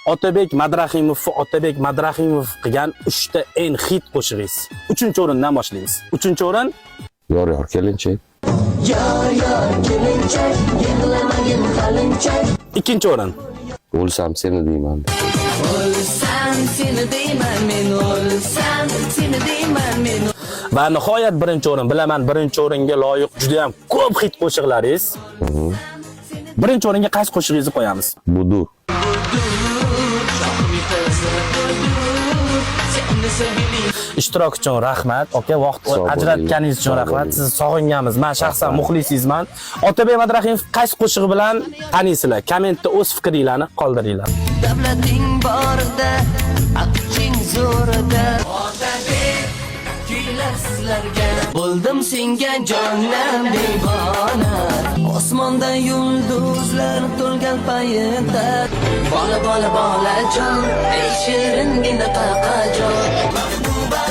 Otabek Madrahimov va Otabek Madrahimov qilgan 3 ta eng hit qo'shig'ingiz. 3-o'rindan boshlaymiz. 3-o'rin Yor kelinchak. Yor kelinchak, yig'lamagin qalinchak. 2-o'rin O'lsam seni deyman. O'lsam seni deyman men, o'lsam seni deyman men. va nihoyat 1-o'rin. Bilaman 1-o'ringa loyiq juda ham ko'p hit qo'shiqlaringiz. 1-o'ringa qaysi qo'shig'ingizni qo'yamiz? Budur. Ishtirok uchun rahmat. Aka, vaqt ajratganingiz uchun rahmat. Sizni sog'inganmiz. Men shaxsan muxlisingizman. Otabek Madrahimov qaysi qo'shig'i bilan taniysizlar? Kommentda o'z fikringizni qoldiringlar. Davlating borida, aqling zo'rida. Otabek kuylar sizlarga. Bo'ldim senga jonim devona. Osmonda yulduzlar to'lgan paytda. Bola bolajon, ey shiringina qaqajon. Mahbuba